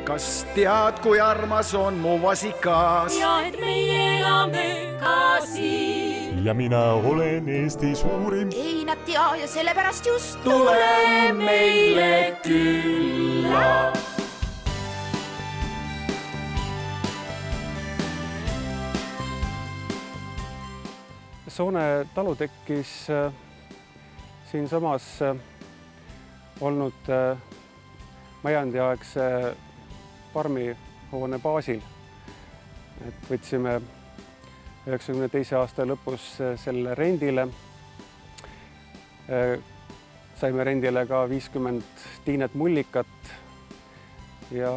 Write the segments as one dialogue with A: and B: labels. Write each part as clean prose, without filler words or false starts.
A: kas tead, kui armas on mu vasikas?
B: Ja et meie elame ka siin.
C: Ja mina olen Eesti suurim.
D: Ei nad tea ja sellepärast just
A: Tule meile külla.
E: Soone talu tekkis siinsamas olnud majandiaegse farmihoone baasil. Et võtsime 92. aasta lõpus selle rendile. Saime rendile ka 50 tiinet mullikat ja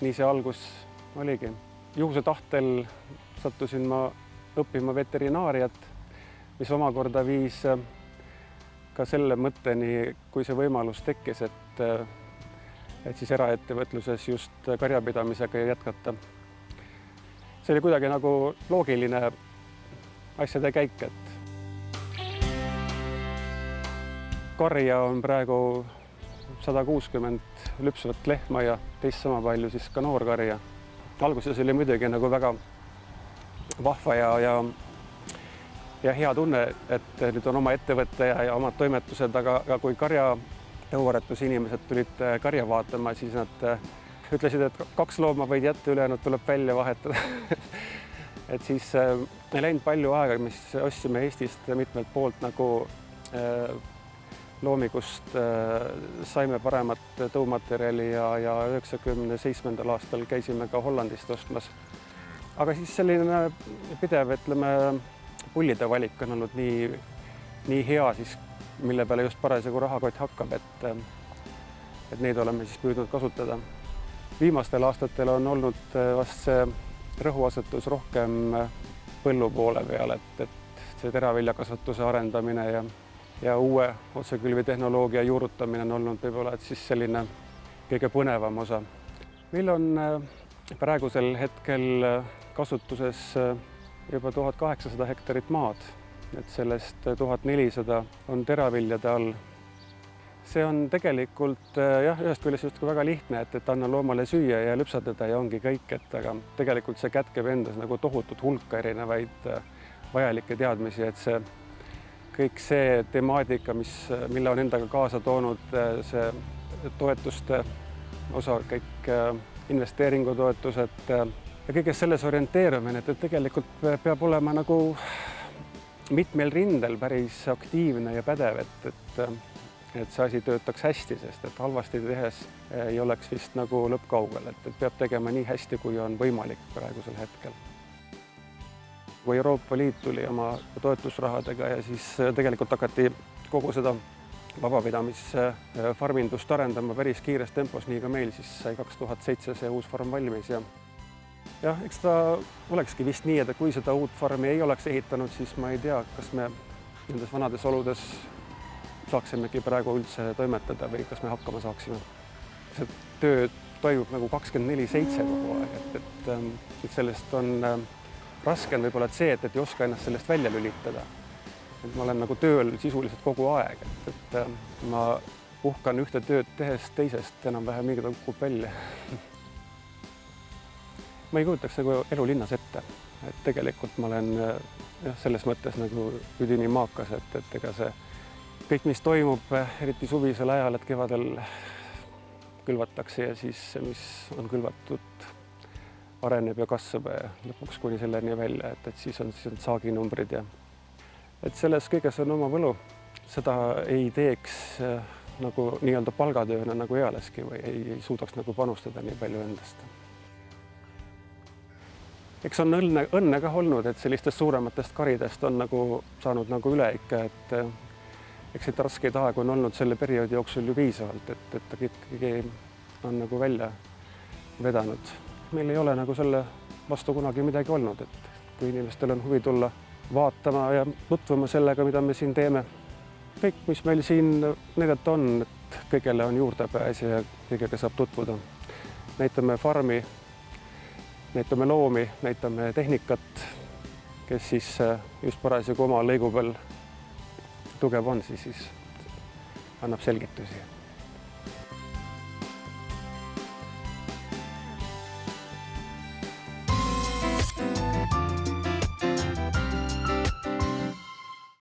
E: nii see algus oligi. Juhuse tahtel sattusin ma õppima veterinaariat, mis omakorda viis ka selle mõtteni, kui see võimalus tekkis, et siis eraettevõtluses just karjapidamisega jätkata. See oli kuidagi nagu loogiline asjade käik, et karja on praegu 160 lüpsvat lehma ja teist sama palju siis ka noorkarja. Alguses oli muidugi nagu väga vahva ja hea tunne, et nüüd on oma ettevõtte ja omad toimetused, aga kui karjatõuaretuse inimesed tulid karja vaatama, siis nad ütlesid, et 2 looma võid jätta, ülejäänud tuleb välja vahetada. Et siis ei läinud palju aega, mis ostsime Eestist mitmelt poolt nagu loomi, kust saime paremat tõumaterjali ja 97. aastal käisime ka Hollandist ostmas. Aga siis selline pidev, ütleme, pullide valik on olnud nii hea, siis, mille peale just parasjagu rahakott hakkab, et neid oleme siis püüdnud kasutada. Viimastel aastatel on olnud vast see rõhuasetus rohkem põllu poole peal, et see teraviljakasvatuse arendamine ja uue otsekülvitehnoloogia juurutamine on olnud võib-olla siis selline kõige põnevam osa. Meil on praegusel hetkel kasutuses juba 1800 hektarit maad, et sellest 1400 on teraviljade all. See on tegelikult ühest küljest just väga lihtne, et anna loomale süüa ja lüpsatada ja ongi kõik, aga tegelikult see kätkeb endas nagu tohutut hulka erinevaid vajalikke teadmisi, et see kõik see temaatika, mille on endaga kaasa toonud see toetuste osa, kõik investeeringutoetused ja kõiges selles orienteerumine, et tegelikult peab olema nagu mitmel rindel päris aktiivne ja pädev, et see asi töötaks hästi, sest et halvasti tehes ei oleks vist nagu lõppkaugel, et peab tegema nii hästi, kui on võimalik praegusel hetkel. Kui Euroopa Liit tuli oma toetusrahadega ja siis tegelikult hakati kogu seda vabapidamisfarmindust arendama päris kiires tempos, nii ka meil, siis sai 2007 see uus farm valmis ja eks ta olekski vist nii, et kui seda uut farmi ei oleks ehitanud, siis ma ei tea, kas me nendes vanades oludes saaksimegi praegu üldse toimetada või kas me hakkama saaksime. See töö toimub nagu 24/7 kogu aeg, et sellest on raske on võib-olla see, et ei oska ennast sellest välja lülitada. Et ma olen nagu tööl sisuliselt kogu aeg, et ma puhkan ühte tööd tehes teisest enam-vähem mingi kukub välja. Ma ei kujutaks nagu elu linnas ette, et tegelikult ma olen selles mõttes nagu üdini maakas, et ega see kõik, mis toimub, eriti suvisel ajal, et kevadel külvatakse ja siis mis on külvatud, areneb ja kasvab ja lõpuks kuni selleni välja, et siis on saaginumbrid ja et selles kõiges on oma võlu. Seda ei teeks nagu nii-öelda palgatööna nagu ealeski või ei suudaks nagu panustada nii palju endast. Eks on õnne ka olnud, et sellistest suurematest karidest on nagu saanud nagu üle ikka, et eks et raskeid aegu on olnud selle perioodi jooksul ju piisavalt, et ta ikkagi on nagu välja vedanud. Meil ei ole nagu selle vastu kunagi midagi olnud, et kui inimestel on huvi tulla vaatama ja tutvuma sellega, mida me siin teeme. Kõik, mis meil siin näidata on, et kõigele on juurdepääs ja kõigega saab tutvuda. Näitame farmi, näitame loomi, näitame tehnikat, kes siis just parasjagu oma lõigu peal tugev on, siis annab selgitusi.